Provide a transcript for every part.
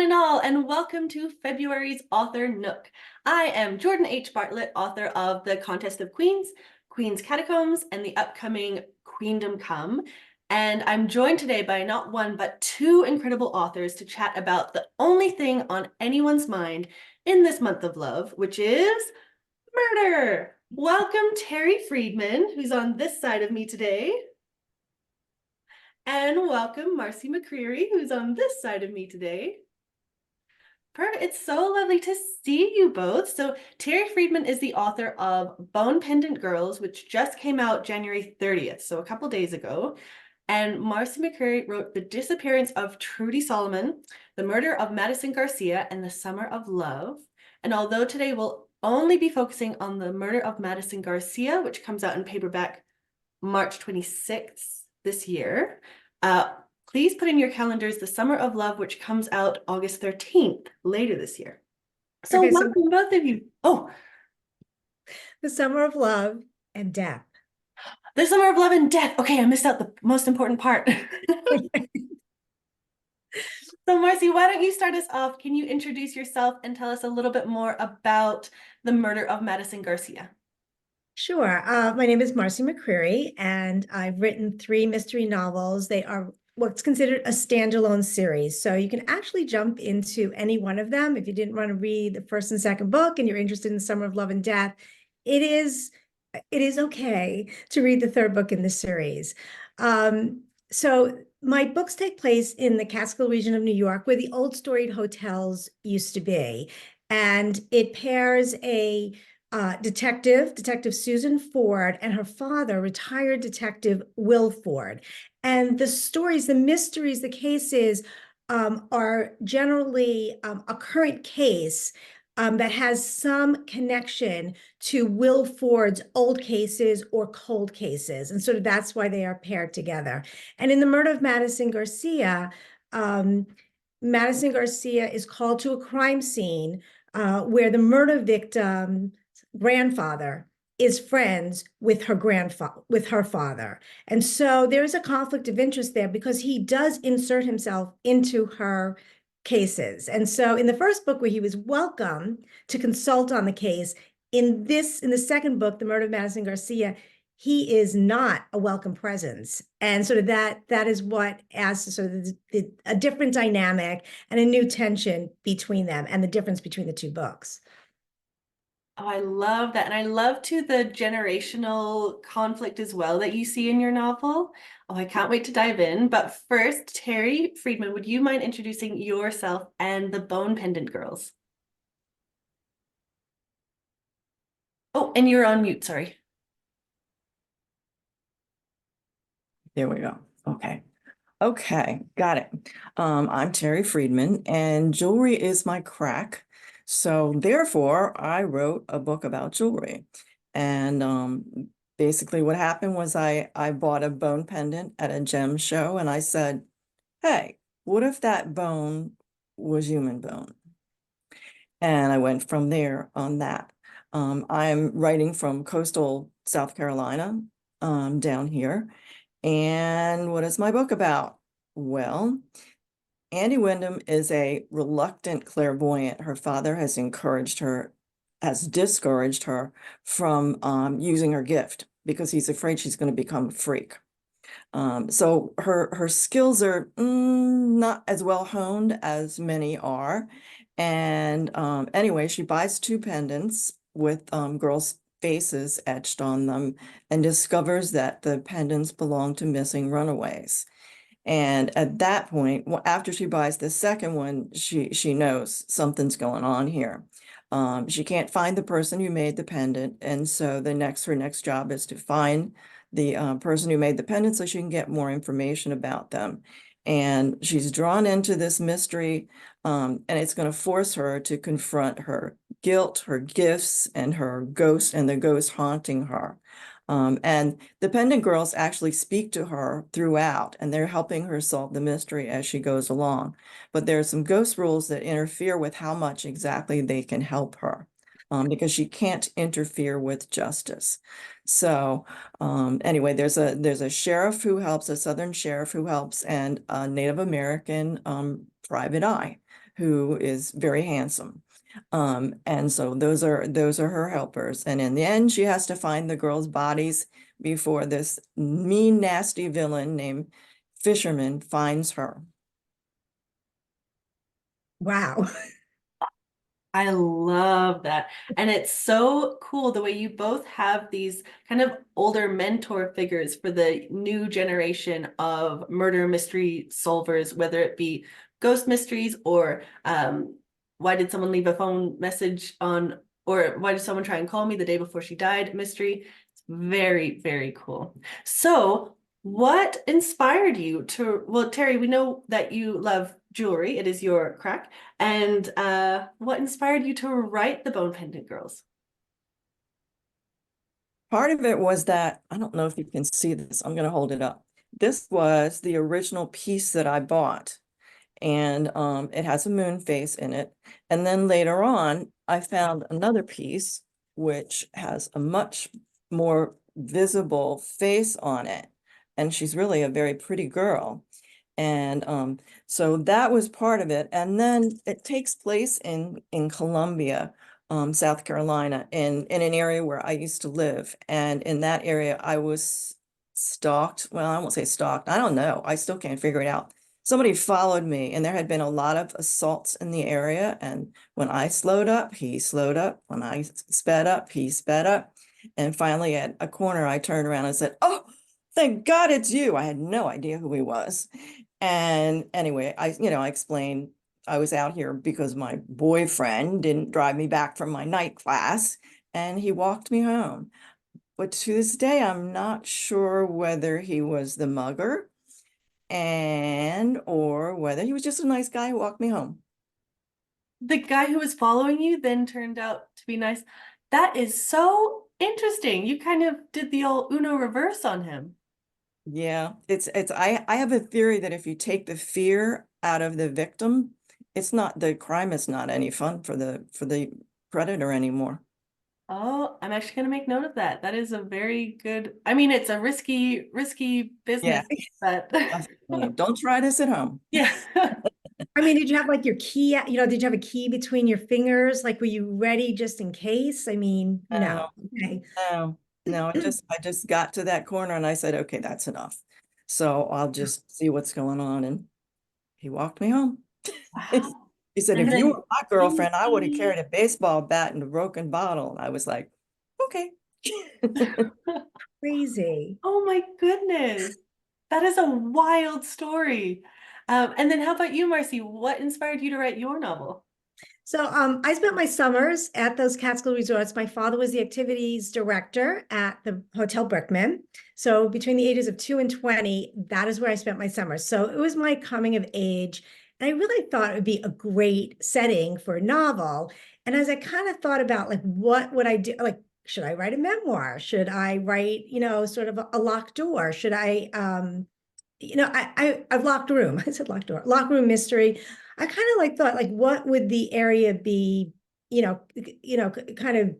one and all, and welcome to February's Author Nook. I am Jordan H. Bartlett, author of The Contest of Queens, Queen's Catacombs, and the upcoming Queendom Come. And I'm joined today by not one, but two incredible authors to chat about the only thing on anyone's mind in this month of love, which is murder. Welcome, Terry Friedman, who's on this side of me today. And welcome, Marcy McCreary, who's on this side of me today. Perfect. It's so lovely to see you both. So Terry Friedman is the author of Bone Pendant Girls, which just came out January 30th, so a couple days ago. And Marcy McCreary wrote The Disappearance of Trudy Solomon, The Murder of Madison Garcia, and The Summer of Love. And although today we'll only be focusing on The Murder of Madison Garcia, which comes out in paperback March 26th this year, please put in your calendars The Summer of Love, which comes out August 13th, later this year. So Okay, welcome, both of you. Oh, The Summer of Love and Death. The Summer of Love and Death. Okay, I missed out the most important part. So Marcy, why don't you start us off? Can you introduce yourself and tell us a little bit more about the murder of Madison Garcia? Sure. My name is Marcy McCreary, and I've written 3 mystery novels. They are what's considered a standalone series. So you can actually jump into any one of them. If you didn't want to read the first and second book and you're interested in Summer of Love and Death, it is okay to read the third book in the series. So my books take place in the Catskill region of New York, where the old storied hotels used to be. And it pairs a Detective Susan Ford, and her father, retired Detective Will Ford. And the stories, the mysteries, the cases are generally a current case that has some connection to Will Ford's old cases or cold cases. And sort of that's why they are paired together. And in the murder of Madison Garcia, Madison Garcia is called to a crime scene where the murder victim grandfather is friends with her father. And so there is a conflict of interest there because he does insert himself into her cases. And so in the first book, where he was welcome to consult on the case, in the second book, The Murder of Madison Garcia, he is not a welcome presence. And sort of that is what adds to sort of a different dynamic and a new tension between them, and the difference between the two books. Oh, I love that. And I love too the generational conflict as well that you see in your novel. Oh, I can't wait to dive in. But first, Terry Friedman, would you mind introducing yourself and the Bone Pendant Girls? Oh, and you're on mute, sorry. There we go. Okay, got it. I'm Terry Friedman, and jewelry is my crack. So therefore, I wrote a book about jewelry. And basically what happened was I bought a bone pendant at a gem show, and I said, hey, what if that bone was human bone? And I went from there on that. I'm writing from coastal South Carolina, down here. And what is my book about? Well, Andy Wyndham is a reluctant clairvoyant. Her father has discouraged her from using her gift because he's afraid she's going to become a freak. So her skills are not as well honed as many are. And anyway, she buys 2 pendants with girls' faces etched on them and discovers that the pendants belong to missing runaways. And at that point, after she buys the second one, she knows something's going on here. She can't find the person who made the pendant, and so her next job is to find the person who made the pendant so she can get more information about them. And she's drawn into this mystery, and it's going to force her to confront her guilt, her gifts, and her ghost, and the ghost haunting her. And the pendant girls actually speak to her throughout, and they're helping her solve the mystery as she goes along. But there are some ghost rules that interfere with how much exactly they can help her, because she can't interfere with justice. So anyway, there's a sheriff who helps, a Southern sheriff who helps, and a Native American private eye who is very handsome. And so those are her helpers. And in the end, she has to find the girls' bodies before this mean, nasty villain named Fisherman finds her. Wow. I love that. And it's so cool the way you both have these kind of older mentor figures for the new generation of murder mystery solvers, whether it be ghost mysteries or why did someone leave a phone message on, or why did someone try and call me the day before she died mystery. It's very, very cool. So what inspired you to, well, Terry, we know that you love jewelry. It is your crack. And what inspired you to write the Bone Pendant Girls? Part of it was that, I don't know if you can see this, I'm going to hold it up. This was the original piece that I bought. And it has a moon face in it. And then later on, I found another piece which has a much more visible face on it. And she's really a very pretty girl. And so that was part of it. And then it takes place in Columbia, South Carolina, in an area where I used to live. And in that area, I was stalked. Well, I won't say stalked. I don't know. I still can't figure it out. Somebody followed me, and there had been a lot of assaults in the area. And when I slowed up, he slowed up. When I sped up, he sped up. And finally, at a corner, I turned around and said, "Oh, thank God it's you." I had no idea who he was. And anyway, I explained I was out here because my boyfriend didn't drive me back from my night class, and he walked me home. But to this day, I'm not sure whether he was the mugger or whether he was just a nice guy who walked me home. The guy who was following you then turned out to be nice. That is so interesting. You kind of did the old Uno reverse on him. Yeah, I have a theory that if you take the fear out of the victim, the crime is not any fun for the predator anymore. Oh, I'm actually going to make note of that. That is a very good, I mean, it's a risky Yeah, business, but don't try this at home. yeah. I mean, did you have like your key, did you have a key between your fingers? Like, were you ready just in case? I mean, no. Okay. No, no, I just got to that corner and I said, okay, that's enough. So I'll just see what's going on. And he walked me home. Wow. He said, And if you then were my didn't girlfriend, I would have he? carried a baseball bat and a broken bottle. And I was like, okay. Crazy. Oh my goodness. That is a wild story. And then how about you, Marcy? What inspired you to write your novel? So I spent my summers at those Catskill resorts. My father was the activities director at the Hotel Brickman. So between the ages of 2 and 20, that is where I spent my summers. So it was my coming of age. And I really thought it would be a great setting for a novel. And as I kind of thought about like, what would I do? Like, should I write a memoir? Should I write, sort of a locked door? Should I, I've locked room. I said locked door, locked room mystery. I kind of like thought like what would the area be, kind of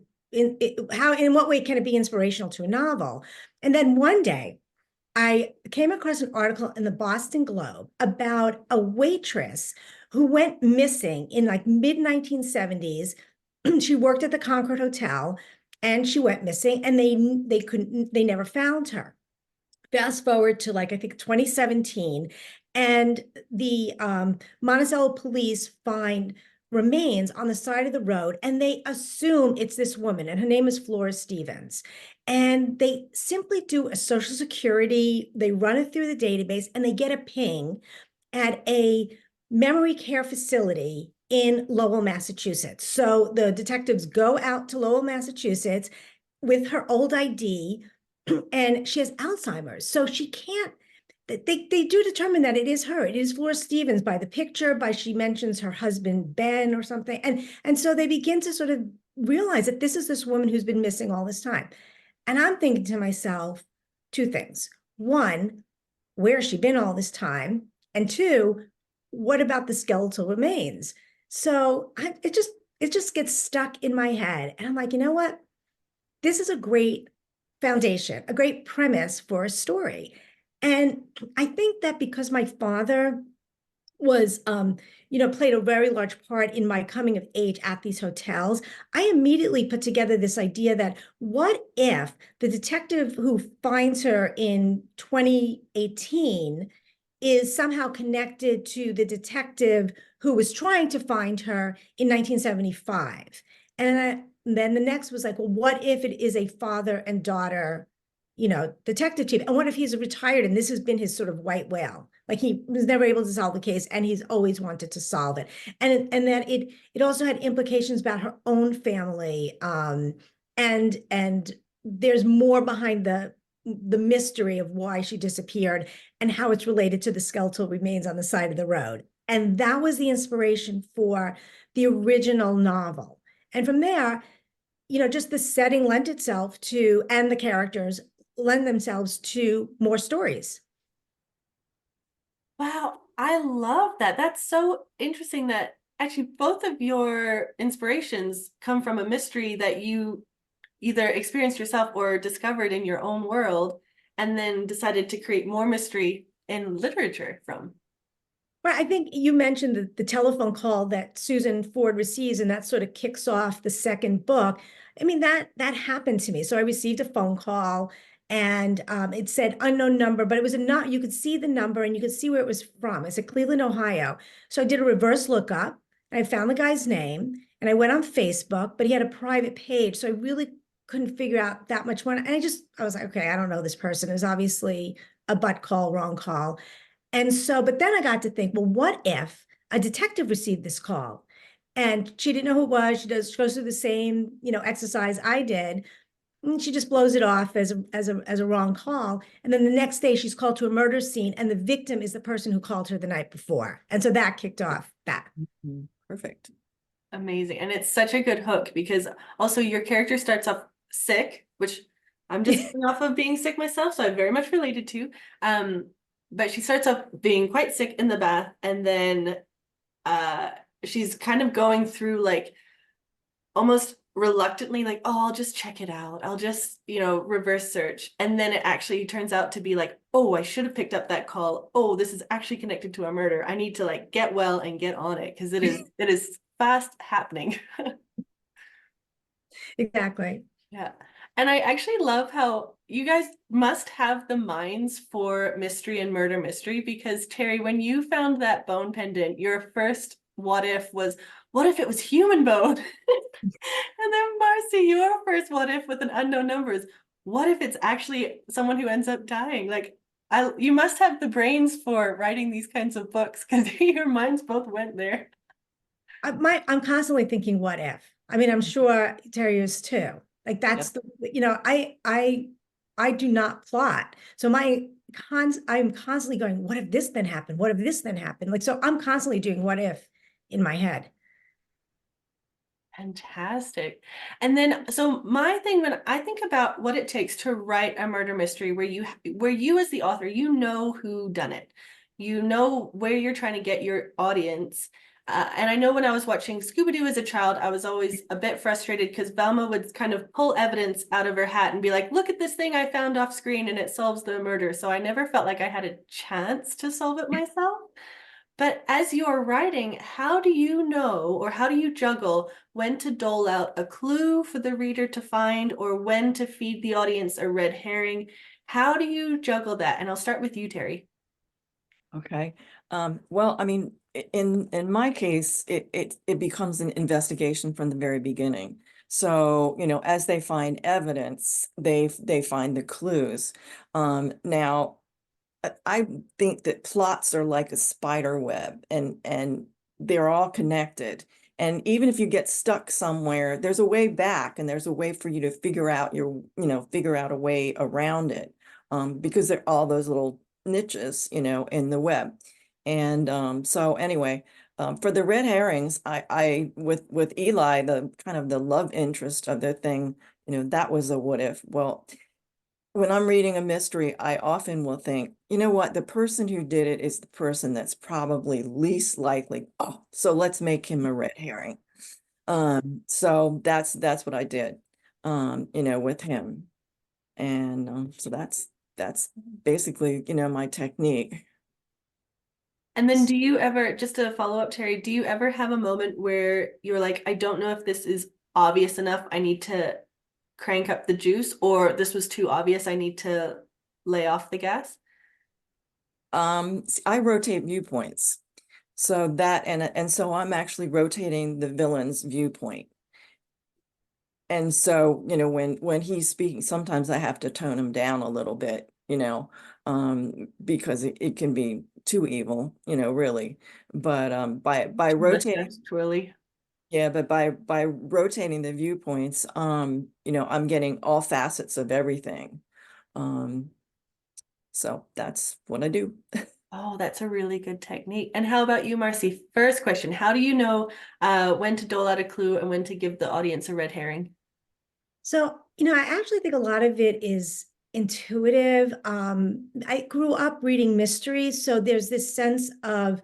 how in what way can it be inspirational to a novel? And then one day I came across an article in the Boston Globe about a waitress who went missing in like mid 1970s. She worked at the Concord Hotel and she went missing and they never found her. Fast forward to like I think 2017, and the Monticello police find remains on the side of the road, and they assume it's this woman, and her name is Flora Stevens. And they simply do a social security, they run it through the database, and they get a ping at a memory care facility in Lowell, Massachusetts. So the detectives go out to Lowell, Massachusetts with her old ID, and she has Alzheimer's. So she can't, they do determine that it is her. It is Flora Stevens by the picture, by she mentions her husband, Ben, or something. And so they begin to sort of realize that this is this woman who's been missing all this time. And I'm thinking to myself, two things. One, where has she been all this time? And two, what about the skeletal remains? So it just gets stuck in my head. And I'm like, you know what? This is a great foundation, a great premise for a story. And I think that because my father was, played a very large part in my coming of age at these hotels. I immediately put together this idea that what if the detective who finds her in 2018 is somehow connected to the detective who was trying to find her in 1975? And then the next was like, well, what if it is a father and daughter, detective team? And what if he's retired and this has been his sort of white whale? Like he was never able to solve the case and he's always wanted to solve it. And then it also had implications about her own family. And there's more behind the mystery of why she disappeared and how it's related to the skeletal remains on the side of the road. And that was the inspiration for the original novel. And from there, just the setting lent itself to, and the characters lend themselves to more stories. Wow, I love that. That's so interesting that actually both of your inspirations come from a mystery that you either experienced yourself or discovered in your own world, and then decided to create more mystery in literature from. Right. I think you mentioned the telephone call that Susan Ford receives, and that sort of kicks off the second book. I mean, that happened to me. So I received a phone call and it said unknown number, but it was not, you could see the number and you could see where it was from. It said Cleveland, Ohio. So I did a reverse lookup and I found the guy's name and I went on Facebook, but he had a private page. So I really couldn't figure out that much more. And I was like, okay, I don't know this person. It was obviously a butt call, wrong call. And so, but then I got to think, well, what if a detective received this call and she didn't know who it was? She goes through the same, exercise I did. And she just blows it off as a wrong call. And then the next day she's called to a murder scene and the victim is the person who called her the night before. And so that kicked off that. Perfect. Amazing. And it's such a good hook because also your character starts off sick, which I'm just coming off of being sick myself, so I very much related to. But she starts off being quite sick in the bath, and then she's kind of going through like almost reluctantly, like, oh, I'll just check it out. I'll just, reverse search. And then it actually turns out to be like, oh, I should have picked up that call. Oh, this is actually connected to a murder. I need to like get well and get on it because it is fast happening. Exactly. Yeah. And I actually love how you guys must have the minds for mystery and murder mystery because Terry, when you found that bone pendant, your first what if was, what if it was human bone? And then Marcy, your first what if with an unknown number is, what if it's actually someone who ends up dying? Like, you must have the brains for writing these kinds of books because your minds both went there. I'm constantly thinking, what if? I mean, I'm sure Terry is too. Like that's I do not plot. So I'm constantly going, what if this then happened? What if this then happened? Like, so I'm constantly doing what if in my head. Fantastic. And then, so my thing when I think about what it takes to write a murder mystery where you as the author, you know who done it. You know where you're trying to get your audience. And I know when I was watching Scooby-Doo as a child, I was always a bit frustrated because Velma would kind of pull evidence out of her hat and be like, look at this thing I found off screen and it solves the murder. So I never felt like I had a chance to solve it myself. But as you're writing, how do you know or how do you juggle when to dole out a clue for the reader to find or when to feed the audience a red herring? How do you juggle that? And I'll start with you, Terry. Okay. Well, I mean, in my case, it becomes an investigation from the very beginning. So, as they find evidence, they find the clues. Now, I think that plots are like a spider web and they're all connected. And even if you get stuck somewhere, there's a way back and there's a way for you to figure out figure out a way around it. Because there are all those little niches, in the web. And so anyway, for the red herrings, I with Eli, the kind of the love interest of the thing, that was a what if. Well, when I'm reading a mystery, I often will think, you know what, the person who did it is the person that's probably least likely. Oh, so let's make him a red herring. So that's what I did, with him. And so that's basically, my technique. And then do you ever, just to follow up, Terry, do you ever have a moment where you're like, I don't know if this is obvious enough, I need to crank up the juice, or this was too obvious, I need to lay off the gas? I rotate viewpoints. So that, and so I'm actually rotating the villain's viewpoint. And so, when he's speaking, sometimes I have to tone him down a little bit, because it can be too evil, really. But by rotating, Truly. yeah, but by rotating the viewpoints, I'm getting all facets of everything. Um, so that's what I do. Oh, that's a really good technique. And how about you, Marcy? First question, how do you know when to dole out a clue and when to give the audience a red herring? So, I actually think a lot of it is intuitive. I grew up reading mysteries, so there's this sense of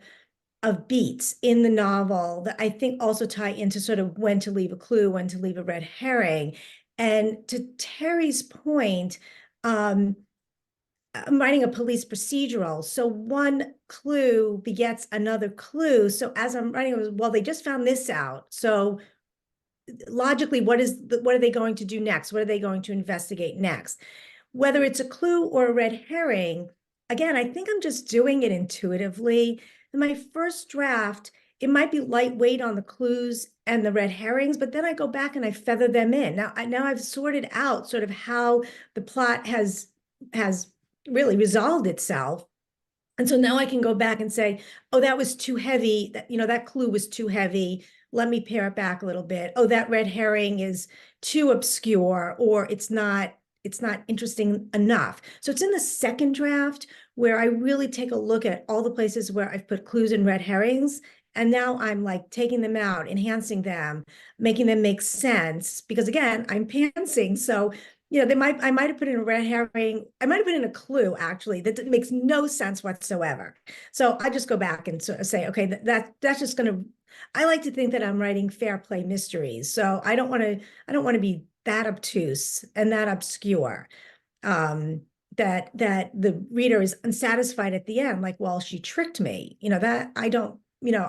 beats in the novel that I think also tie into sort of when to leave a clue, when to leave a red herring. And to Terry's point, um, I'm writing a police procedural. So one clue begets another clue. So as I'm writing, well, they just found this out. So logically, what are they going to do next? What are they going to investigate next? Whether it's a clue or a red herring, again, I think I'm just doing it intuitively. In my first draft, it might be lightweight on the clues and the red herrings, but then I go back and I feather them in. Now I've sorted out sort of how the plot has really resolved itself. And so now I can go back and say, oh, that was too heavy. That clue was too heavy. Let me pare it back a little bit. Oh, that red herring is too obscure, or it's not interesting enough. So it's in the second draft where I really take a look at all the places where I've put clues and red herrings. And now I'm like taking them out, enhancing them, making them make sense. Because again, I'm pantsing. So I might have put in a red herring. I might have put in a clue actually that makes no sense whatsoever. So I just go back and sort of say, okay, that's just going to. I like to think that I'm writing fair play mysteries, so I don't want to be that obtuse and that obscure. That the reader is unsatisfied at the end, like, well, she tricked me. That I don't.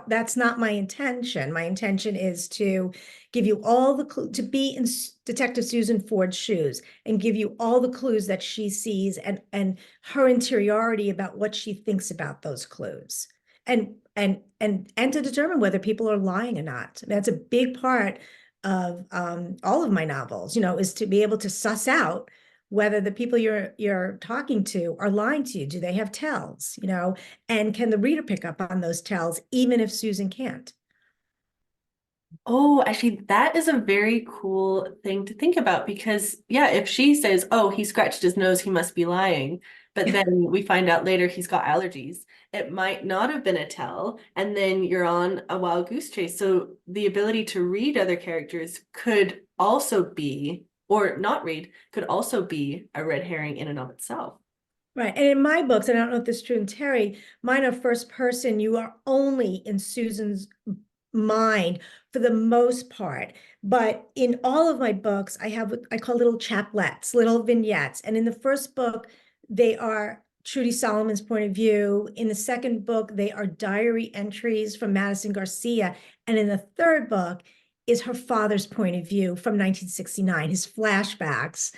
That's not my intention. My intention is to give you all the to be in Detective Susan Ford's shoes and give you all the clues that she sees and her interiority about what she thinks about those clues and to determine whether people are lying or not. That's a big part of all of my novels, is to be able to suss out whether the people you're talking to are lying to you. Do they have tells, and can the reader pick up on those tells even if Susan can't? Oh, actually, that is a very cool thing to think about because, yeah, if she says, oh, he scratched his nose, he must be lying, but then we find out later he's got allergies, it might not have been a tell, and then you're on a wild goose chase. So the ability to read other characters could also be, or not read, could also be a red herring in and of itself. Right. And in my books, and I don't know if this is true in Terry, mine are first person. You are only in Susan's mind for the most part. But in all of my books, I have what I call little chaplets, little vignettes. And in the first book, they are Trudy Solomon's point of view. In the second book, they are diary entries from Madison Garcia. And in the third book is her father's point of view from 1969, his flashbacks.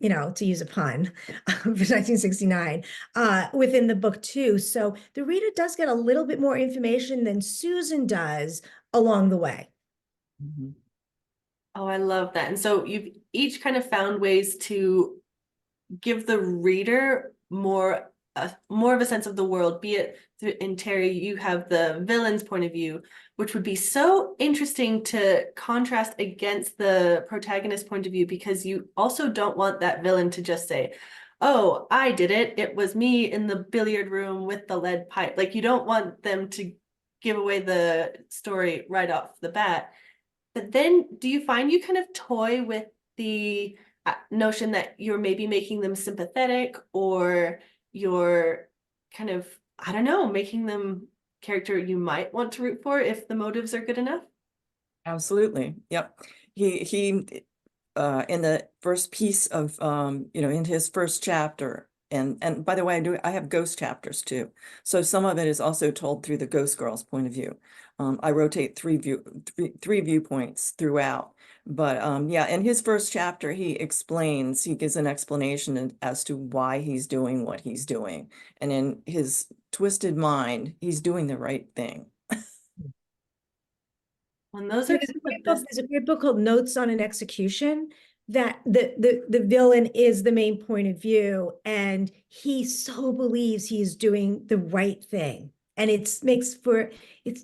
To use a pun, for 1969, within the book too. So the reader does get a little bit more information than Susan does along the way. Mm-hmm. Oh, I love that. And so you've each kind of found ways to give the reader more of a sense of the world, be it in Terry, you have the villain's point of view, which would be so interesting to contrast against the protagonist's point of view, because you also don't want that villain to just say, oh, I did it. It was me in the billiard room with the lead pipe. Like, you don't want them to give away the story right off the bat. But then do you find you kind of toy with the notion that you're maybe making them sympathetic, or you're kind of, I don't know, making them character you might want to root for if the motives are good enough? Absolutely. Yep. He in the first piece of in his first chapter, And by the way, I have ghost chapters too. So some of it is also told through the ghost girl's point of view. I rotate three viewpoints throughout. But yeah, in his first chapter, he gives an explanation as to why he's doing what he's doing. And in his twisted mind, he's doing the right thing. And those are There's a great book called Notes on an Execution, that the villain is the main point of view, and he so believes he is doing the right thing. And it's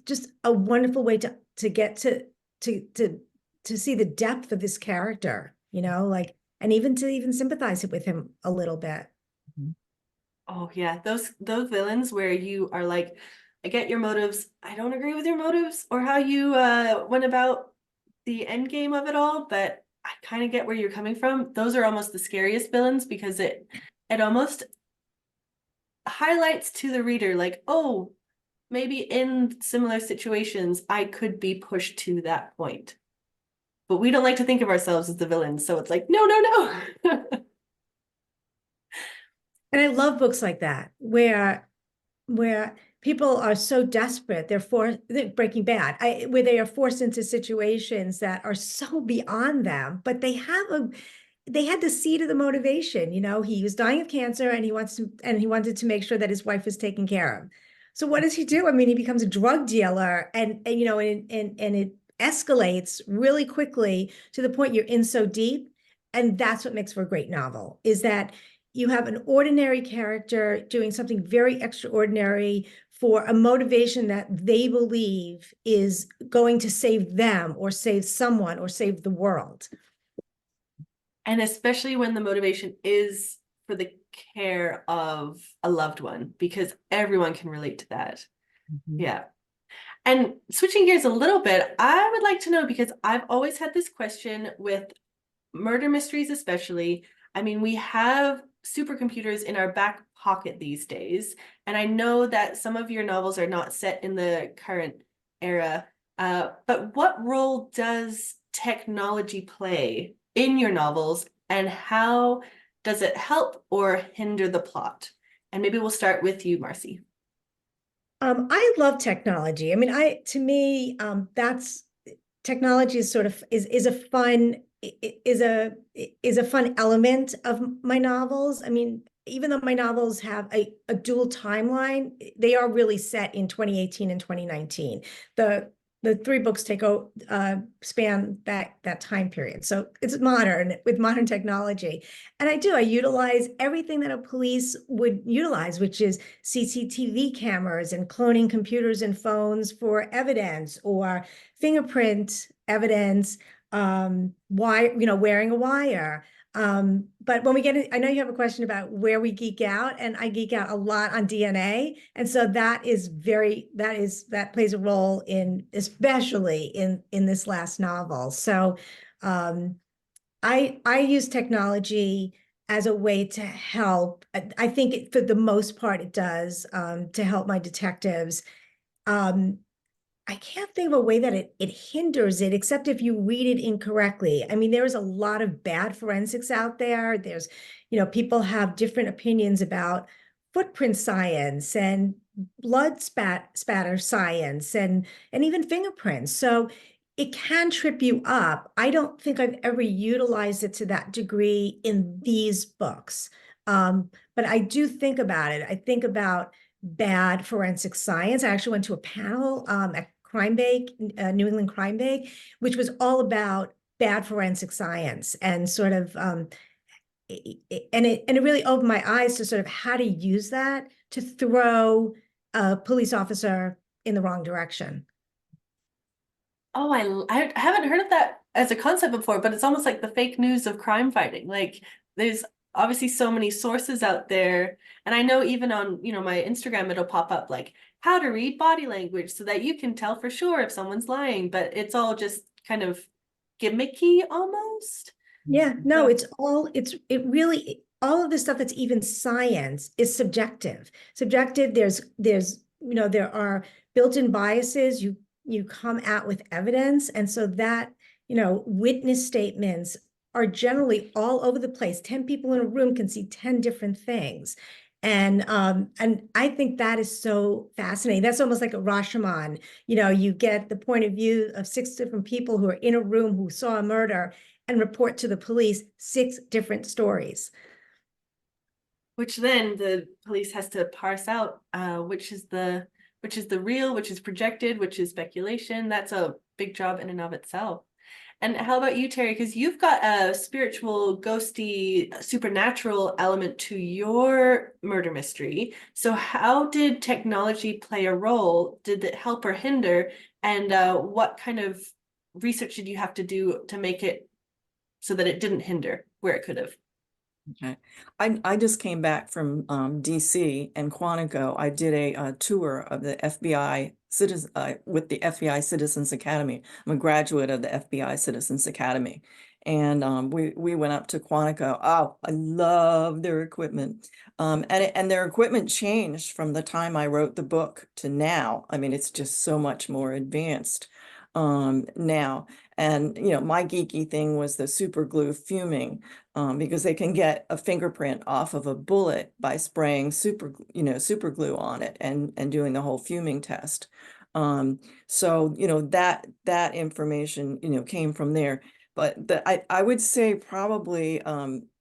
just a wonderful way to get to see the depth of this character, like, and even to sympathize with him a little bit. Oh yeah, those villains where you are like, I get your motives, I don't agree with your motives or how you went about the end game of it all, but I kind of get where you're coming from. Those are almost the scariest villains because it almost highlights to the reader like, oh, maybe in similar situations I could be pushed to that point. But we don't like to think of ourselves as the villains, so it's like, no, no, no. And I love books like that where people are so desperate, they're Breaking Bad, where they are forced into situations that are so beyond them, but they had the seed of the motivation. He was dying of cancer, and he wanted to make sure that his wife was taken care of. So what does he do? I mean, he becomes a drug dealer, and it escalates really quickly to the point you're in so deep. And that's what makes for a great novel, is that you have an ordinary character doing something very extraordinary for a motivation that they believe is going to save them or save someone or save the world. And especially when the motivation is for the care of a loved one, because everyone can relate to that. Mm-hmm. Yeah. And switching gears a little bit, I would like to know, because I've always had this question with murder mysteries, especially. I mean, we have supercomputers in our back pocket these days, and I know that some of your novels are not set in the current era, but what role does technology play in your novels, and how does it help or hinder the plot? And maybe we'll start with you, Marcy. I love technology. I mean, to me, that's technology is sort of is a fun is a fun element of my novels. I mean, even though my novels have a dual timeline, they are really set in 2018 and 2019. The three books span that time period. So it's modern with modern technology. And I utilize everything that a police would utilize, which is CCTV cameras and cloning computers and phones for evidence, or fingerprint evidence, wearing a wire. But when we get in, I know you have a question about where we geek out, and I geek out a lot on DNA. And so that plays a role especially in this last novel. So, I use technology as a way to help. I think for the most part, it does, to help my detectives. I can't think of a way that it hinders it, except if you read it incorrectly. I mean, there is a lot of bad forensics out there. People have different opinions about footprint science and blood spatter science and even fingerprints. So it can trip you up. I don't think I've ever utilized it to that degree in these books. But I do think about it. I think about bad forensic science. I actually went to a panel at Crime Bake, New England Crime Bake, which was all about bad forensic science, and sort of it really opened my eyes to sort of how to use that to throw a police officer in the wrong direction. Oh, I haven't heard of that as a concept before, but it's almost like the fake news of crime fighting. Like, there's obviously so many sources out there, and I know even on, my Instagram, it'll pop up like how to read body language so that you can tell for sure if someone's lying, but it's all just kind of gimmicky almost. Yeah, no, all of the stuff that's even science is subjective. There are built-in biases. You come out with evidence. And so that, witness statements are generally all over the place. 10 people in a room can see 10 different things. And I think that is so fascinating. That's almost like a Rashomon. You know, you get the point of view of 6 different people who are in a room who saw a murder and report to the police 6 different stories. Which then the police has to parse out which is the real, which is projected, which is speculation. That's a big job in and of itself. And how about you, Terry? Because you've got a spiritual, ghosty, supernatural element to your murder mystery. So how did technology play a role? Did it help or hinder? And what kind of research did you have to do to make it so that it didn't hinder where it could have? Okay. I just came back from DC and Quantico. I did a tour of the FBI citizen with the FBI Citizens Academy. I'm a graduate of the FBI Citizens Academy. And we went up to Quantico. Oh, I love their equipment. And their equipment changed from the time I wrote the book to now. I mean, it's just so much more advanced now. And, you know, my geeky thing was the super glue fuming, because they can get a fingerprint off of a bullet by spraying super glue on it and doing the whole fuming test. So, you know, that information, you know, came from there. But I would say probably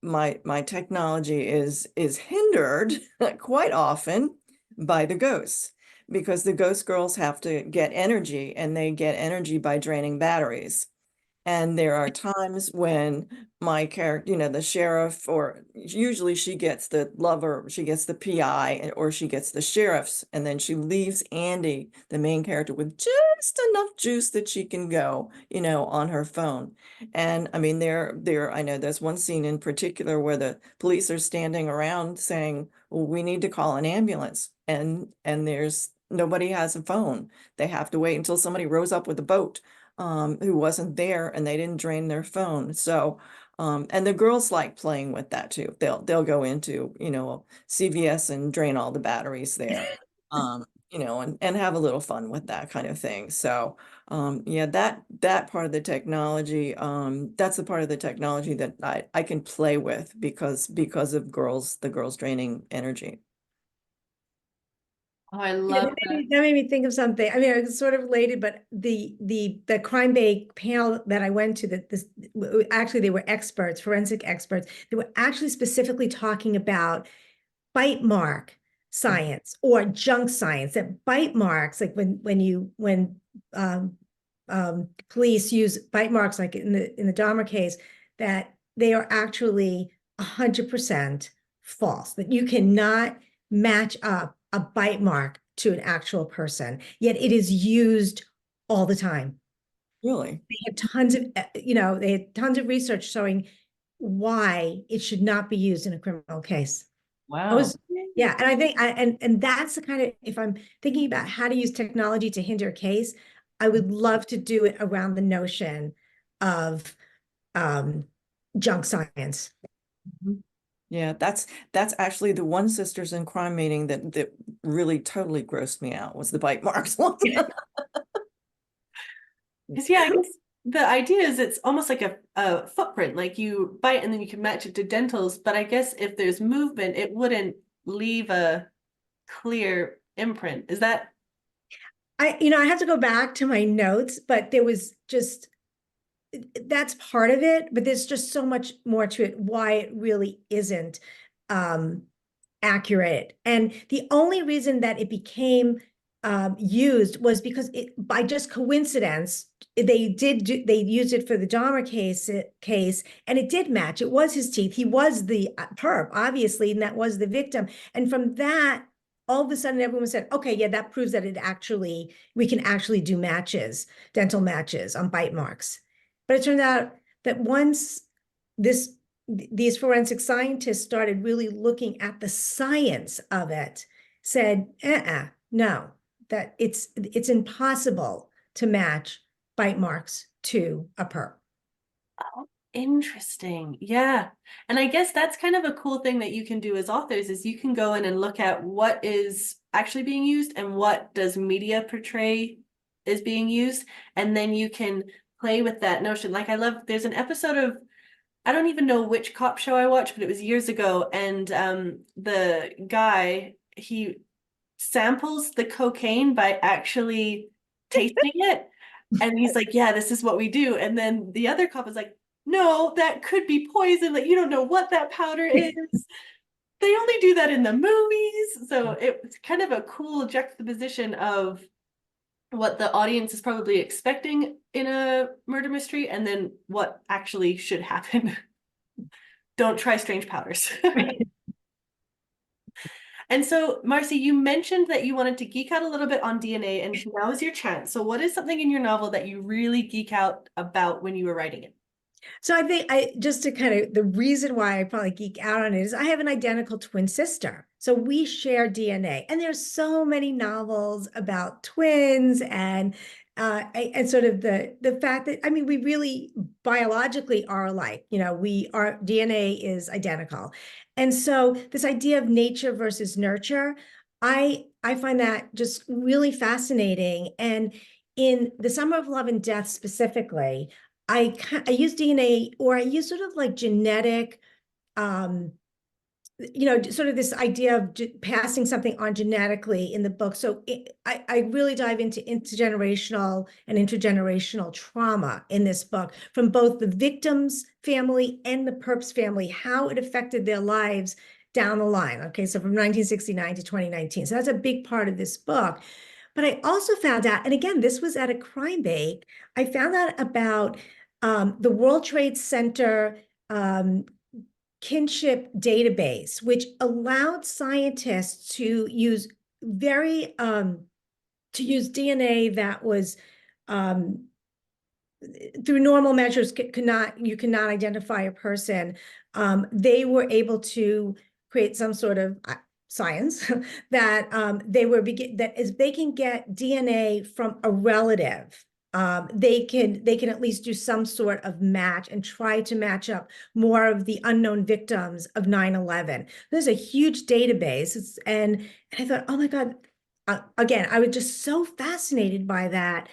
my technology is hindered quite often by the ghosts, because the ghost girls have to get energy, and they get energy by draining batteries. And there are times when my character, you know, the sheriff, or usually she gets the lover, she gets the PI, or she gets the sheriff's, and then she leaves Andy, the main character, with just enough juice that she can go, you know, on her phone. And I mean, I know there's one scene in particular where the police are standing around saying, well, we need to call an ambulance. And there's nobody has a phone. They have to wait until somebody rows up with a boat, who wasn't there, and they didn't drain their phone. So, and the girls like playing with that too. They'll go into, you know, CVS and drain all the batteries there, you know, and have a little fun with that kind of thing. So, yeah, that part of the technology, that's the part of the technology that I can play with because of the girls draining energy. Oh, I Yeah, love that. that made me think of something. I mean, it's sort of related, but the Crime Bay panel that I went to, actually they were experts, forensic experts. They were actually specifically talking about bite mark science or junk science. That bite marks, like when police use bite marks, like in the Dahmer case, that they are actually 100% false. That you cannot match up a bite mark to an actual person, yet it is used all the time. Really? They had tons of, they had tons of research showing why it should not be used in a criminal case. I Wow. was, yeah, and I think and that's the kind of, if I'm thinking about how to use technology to hinder a case, I would love to do it around the notion of junk science. Mhm. Yeah, that's actually the one Sisters in Crime meeting that really totally grossed me out, was the bite marks one. Because yeah, I guess the idea is it's almost like a footprint, like you bite and then you can match it to dentals. But I guess if there's movement, it wouldn't leave a clear imprint. Is that I have to go back to my notes, but there was just, that's part of it, but there's just so much more to it, why it really isn't accurate. And the only reason that it became used was because by just coincidence, they used it for the Dahmer case, and it did match. It was his teeth. He was the perp, obviously, and that was the victim. And from that, all of a sudden, everyone said, okay, yeah, that proves that we can actually do matches, dental matches on bite marks. But it turned out that once these forensic scientists started really looking at the science of it, said, no, that it's impossible to match bite marks to a perp. interesting? Yeah. And I guess that's kind of a cool thing that you can do as authors is you can go in and look at what is actually being used and what does media portray is being used. And then you can play with that notion. Like I love, there's an episode of I don't even know which cop show I watched, but it was years ago. And the guy, he samples the cocaine by actually tasting it. And he's like, yeah, this is what we do. And then the other cop is like, no, that could be poison. Like, you don't know what that powder is. They only do that in the movies. So it's kind of a cool juxtaposition of what the audience is probably expecting in a murder mystery and then what actually should happen. Don't try strange powders. And so, Marcy, you mentioned that you wanted to geek out a little bit on DNA, and now is your chance. So, what is something in your novel that you really geek out about when you were writing it? So I think just to kind of, the reason why I probably geek out on it is I have an identical twin sister. So we share DNA, and there's so many novels about twins and sort of the fact that, I mean, we really biologically are alike. Our DNA is identical. And so this idea of nature versus nurture, I find that just really fascinating. And in The Summer of Love and Death specifically, I use DNA, or I use sort of like genetic, um, sort of this idea of passing something on genetically in the book. So I really dive into intergenerational and intergenerational trauma in this book from both the victim's family and the perp's family, how it affected their lives down the line. Okay, so from 1969 to 2019. So that's a big part of this book. But I also found out, and again, this was at a crime bake, I found out about the World Trade Center kinship database, which allowed scientists to use DNA that was through normal measures you cannot identify a person. They were able to create some sort of science that that is they can get DNA from a relative. They can at least do some sort of match and try to match up more of the unknown victims of 9/11. There's a huge database, and I thought, oh my God, again, I was just so fascinated by that,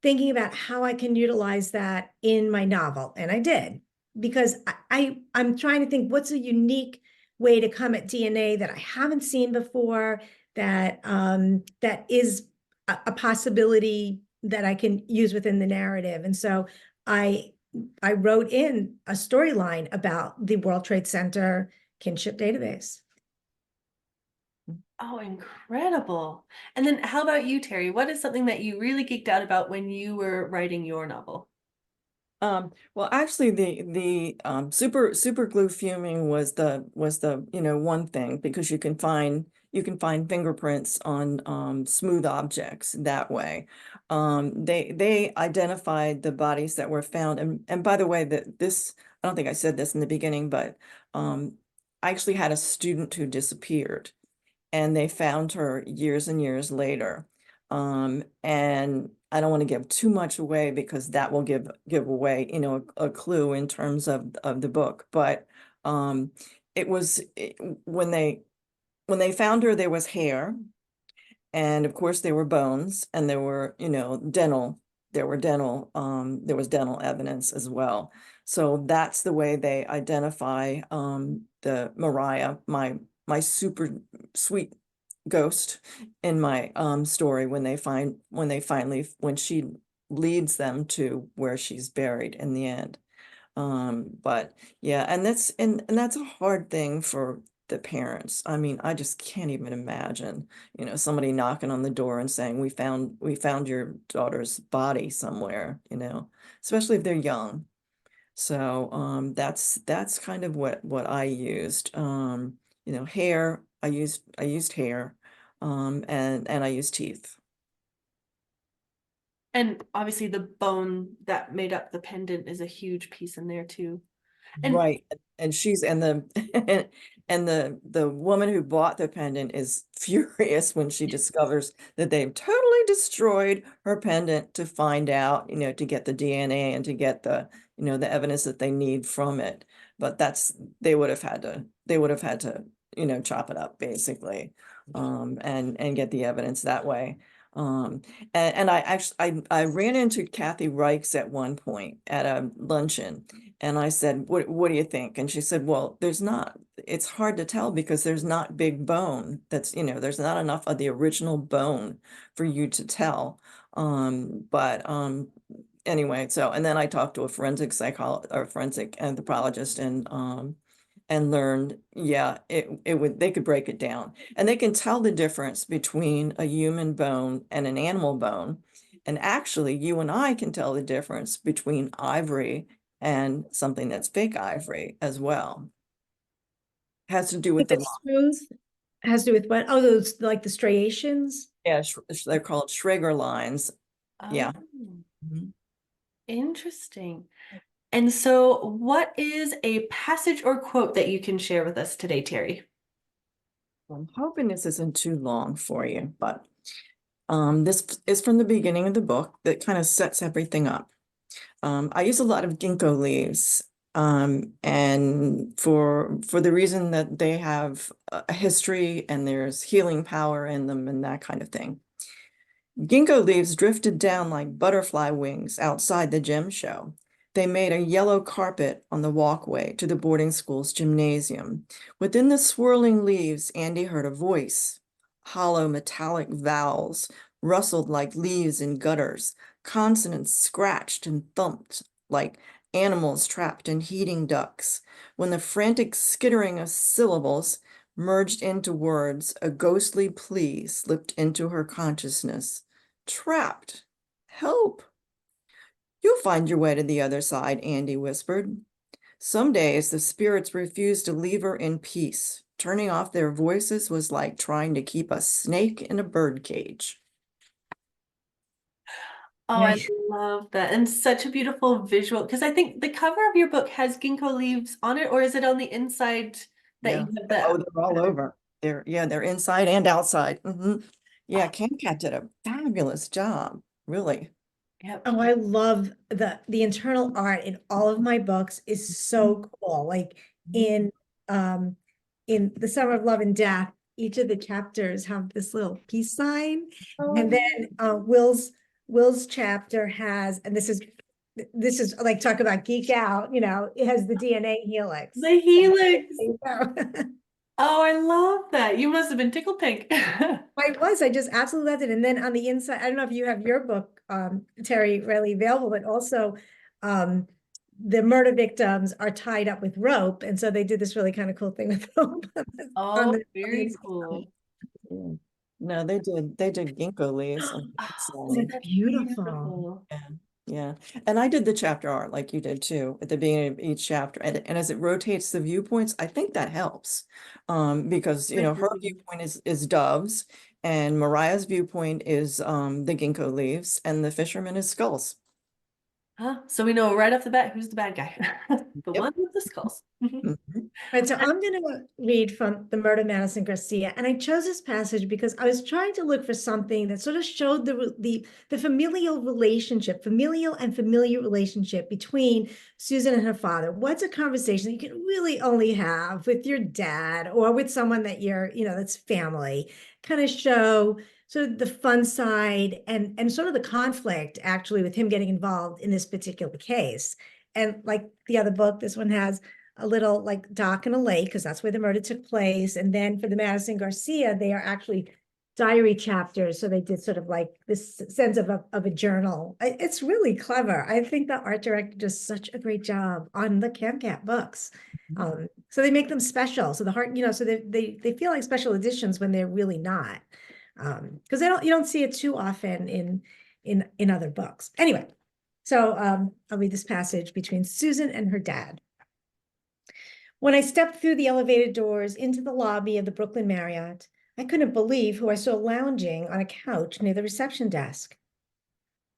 thinking about how I can utilize that in my novel. And I did, because I'm trying to think what's a unique way to come at DNA that I haven't seen before, that is a possibility that I can use within the narrative. And so I wrote in a storyline about the World Trade Center kinship database. Oh, incredible. And then how about you, Terry? What is something that you really geeked out about when you were writing your novel? Well, actually, the super glue fuming was the one thing, because you can find fingerprints on smooth objects that way. They identified the bodies that were found, and by the way, that this, I don't think I said this in the beginning, but I actually had a student who disappeared, and they found her years and years later. And I don't want to give too much away, because that will give away, a clue in terms of the book. But it was when they found her, there was hair, and of course there were bones, and there were, there was dental evidence as well. So that's the way they identify the Mariah, my super sweet ghost in my story, when she leads them to where she's buried in the end. But yeah, and that's a hard thing for the parents. I mean, I just can't even imagine, somebody knocking on the door and saying, we found your daughter's body somewhere, especially if they're young. So that's kind of what I used. Hair, I used hair, and I used teeth. And obviously the bone that made up the pendant is a huge piece in there too. And Right. And the and the woman who bought the pendant is furious when she discovers that they've totally destroyed her pendant to find out, to get the DNA and to get the evidence that they need from it. But they would have had to chop it up basically, and get the evidence that way. And I actually I ran into Kathy Reichs at one point at a luncheon, and I said, what do you think? And she said, well, it's hard to tell because there's not big bone. There's not enough of the original bone for you to tell. But anyway, and then I talked to a forensic psychologist or forensic anthropologist, and learned, yeah, they could break it down, and they can tell the difference between a human bone and an animal bone. And actually, you and I can tell the difference between ivory and something that's fake ivory as well. Has to do with If the it's smooth, has to do with what? Oh, those like the striations. yeah, they're called Schrager lines. Yeah. Oh, Mhm. interesting. And so, what is a passage or quote that you can share with us today, Terry? I'm hoping this isn't too long for you, but this is from the beginning of the book that kind of sets everything up. I use a lot of ginkgo leaves, and for the reason that they have a history and there's healing power in them and that kind of thing. Ginkgo leaves drifted down like butterfly wings outside the gem show. They made a yellow carpet on the walkway to the boarding school's gymnasium. Within the swirling leaves, Andy heard a voice. Hollow metallic vowels rustled like leaves in gutters. Consonants scratched and thumped like animals trapped in heating ducts. When the frantic skittering of syllables merged into words, a ghostly plea slipped into her consciousness. Trapped. Help. You'll find your way to the other side, Andy whispered. Some days the spirits refused to leave her in peace. Turning off their voices was like trying to keep a snake in a bird cage. Oh, I Nice. love that. And such a beautiful visual. Because I think the cover of your book has ginkgo leaves on it, or is it on the inside that Yeah. you have Oh, that? they're all over. They're inside and outside. Yeah, Camcat did a fabulous job, really. Yep. Oh, I love the internal art in all of my books is so cool. Like in um in The Summer of Love and Death, each of the chapters have this little peace sign. And Oh, then Will's chapter has, and this is like talk about geek out, it has the DNA helix. the helix. There you go. Oh, I love that. You must have been tickled pink. I just absolutely loved it. And then on the inside, I don't know if you have your book, Terry, readily available, but also um, the murder victims are tied up with rope. And so they did this really kind of cool thing with rope on Oh, the very inside. cool. Yeah. No, they did ginkgo leaves. And it's, Oh, That's that's beautiful. beautiful. yeah, yeah. And I did the chapter art like you did too at the beginning of each chapter. And as it rotates the viewpoints, I think that helps. Because her viewpoint is doves, and Mariah's viewpoint is the ginkgo leaves, and the fisherman is skulls. Huh? So we know right off the bat who's the bad guy. The Yep. one with the skulls. Mhm. Right, so I'm going to read from The Murder of Madison Garcia, and I chose this passage because I was trying to look for something that sort of showed the familial and familiar relationship between Susan and her father. What's a conversation that you can really only have with your dad or with someone that that's family, kind of show sort of the fun side and sort of the conflict actually with him getting involved in this particular case. And like the other book, this one has a little like dock and a lake because that's where the murder took place. And then for the Madison Garcia, they are actually diary chapters. So they did sort of like this sense of a journal. It's really clever. I think the art director does such a great job on the Camcat books. So they make them special. So the heart, so they feel like special editions when they're really not. Because you don't see it too often in other books. Anyway, so I'll read this passage between Susan and her dad. When I stepped through the elevated doors into the lobby of the Brooklyn Marriott, I couldn't believe who I saw lounging on a couch near the reception desk.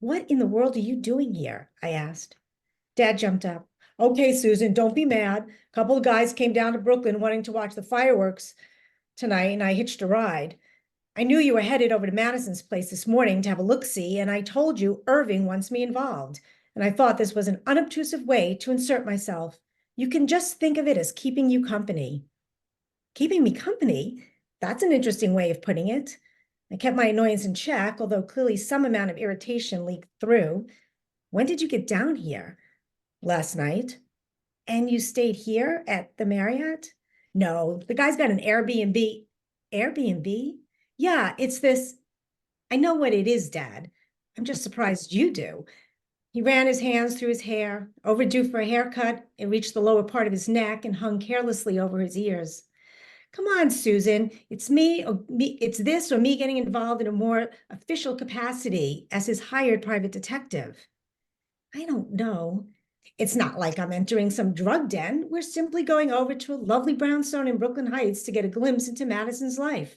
What in the world are you doing here? I asked. Dad jumped up. Okay, Susan, don't be mad. A couple of guys came down to Brooklyn wanting to watch the fireworks tonight, and I hitched a ride. I knew you were headed over to Madison's place this morning to have a look-see, and I told you Irving wants me involved. And I thought this was an unobtrusive way to insert myself. You can just think of it as keeping you company. Keeping me company? That's an interesting way of putting it. I kept my annoyance in check, although clearly some amount of irritation leaked through. When did you get down here? Last night. And you stayed here at the Marriott? No, the guy's got an Airbnb. Airbnb? Yeah, it's this. I know what it is, Dad. I'm just surprised you do. He ran his hands through his hair, overdue for a haircut. It reached the lower part of his neck and hung carelessly over his ears. Come on, Susan. It's me. It's this or me getting involved in a more official capacity as his hired private detective. I don't know. It's not like I'm entering some drug den. We're simply going over to a lovely brownstone in Brooklyn Heights to get a glimpse into Madison's life.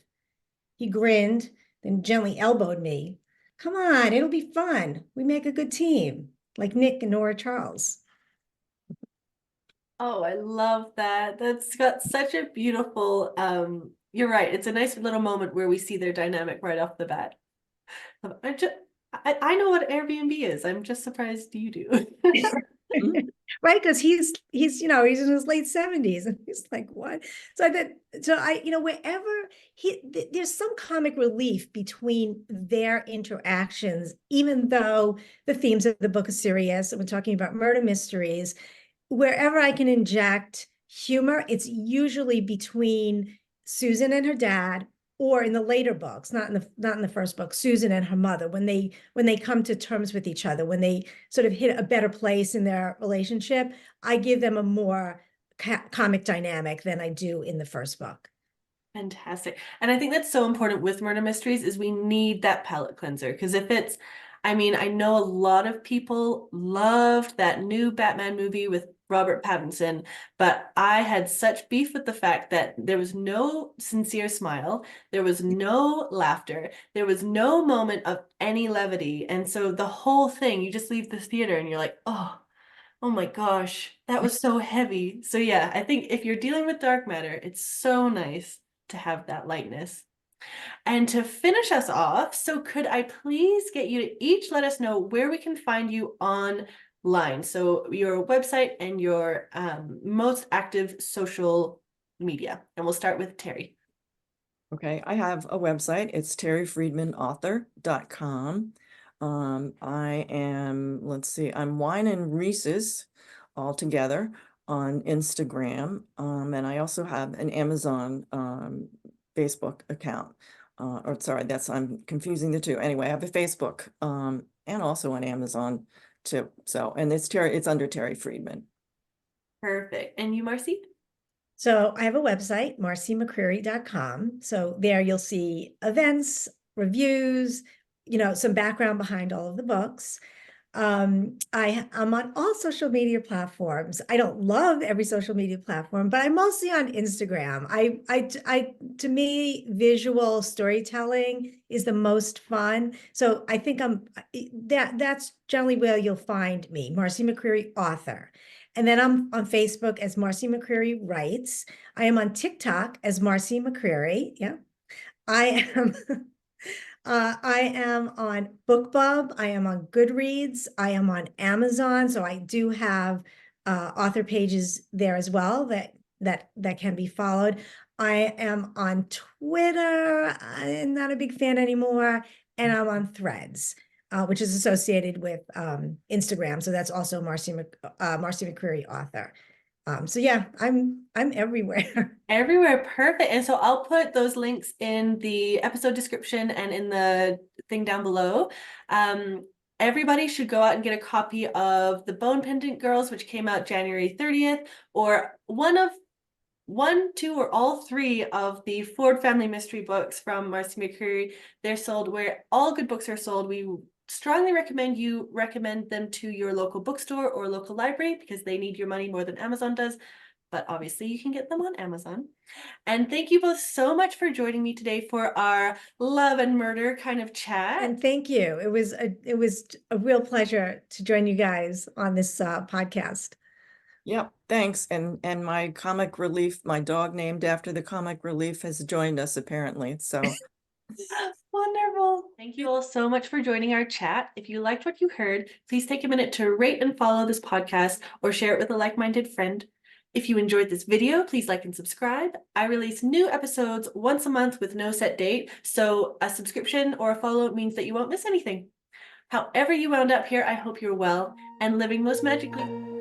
He grinned, then gently elbowed me. Come on, it'll be fun. We make a good team, like Nick and Nora Charles. Oh, I love that. That's got such a beautiful, you're right. It's a nice little moment where we see their dynamic right off the bat. I know what Airbnb is. I'm just surprised you do. Right, because he's he's in his late 70s and he's like, what? Wherever there's some comic relief between their interactions, even though the themes of the book are serious and we're talking about murder mysteries. Wherever I can inject humor, it's usually between Susan and her dad, or in the later books, not in the first book, Susan and her mother, when they come to terms with each other, when they sort of hit a better place in their relationship, I give them a more comic dynamic than I do in the first book. Fantastic. And I think that's so important with murder mysteries is we need that palate cleanser. Because if it's, I mean, I know a lot of people loved that new Batman movie with Robert Pattinson, but I had such beef with the fact that there was no sincere smile, there was no laughter, there was no moment of any levity. And so the whole thing, you just leave the theater and you're like, oh my gosh, that was so heavy. So yeah, I think if you're dealing with dark matter, it's so nice to have that lightness. And to finish us off, so could I please get you to each let us know where we can find you online? So your website and your most active social media. And we'll start with Terry. Okay, I have a website. It's terryfriedmanauthor.com. I'm Wine and Reese's all together on Instagram. And I also have an Amazon Facebook account. I'm confusing the two. Anyway, I have a Facebook and also on Amazon too. So, and it's under Terry Friedman. Perfect. And you, Marcy? So I have a website, marcymccreary.com. So there you'll see events, reviews, some background behind all of the books. I'm on all social media platforms. I don't love every social media platform, but I'm mostly on Instagram. To me, visual storytelling is the most fun. So I think that's generally where you'll find me, Marcy McCreary, author. And then I'm on Facebook as Marcy McCreary Writes. I am on TikTok as Marcy McCreary. Yeah. I am I am on BookBub. I am on Goodreads. I am on Amazon. So I do have author pages there as well that can be followed. I am on Twitter. I'm not a big fan anymore. And I'm on Threads, which is associated with Instagram. So that's also Marcy McCreary author. So yeah, I'm everywhere. Everywhere, perfect. And so I'll put those links in the episode description and in the thing down below. Everybody should go out and get a copy of The Bone Pendant Girls, which came out January 30th, or one, two, or all three of the Ford Family Mystery books from Marcy McCreary. They're sold where all good books are sold. We strongly recommend you recommend them to your local bookstore or local library because they need your money more than Amazon does. But obviously you can get them on Amazon. And thank you both so much for joining me today for our love and murder kind of chat. And thank you. It was a real pleasure to join you guys on this podcast. Yep, thanks. And my comic relief, my dog named after the comic relief, has joined us apparently. So wonderful. Thank you all so much for joining our chat. If you liked what you heard, please take a minute to rate and follow this podcast or share it with a like-minded friend. If you enjoyed this video, please like and subscribe. I release new episodes once a month with no set date, so a subscription or a follow means that you won't miss anything. However you wound up here, I hope you're well and living most magically.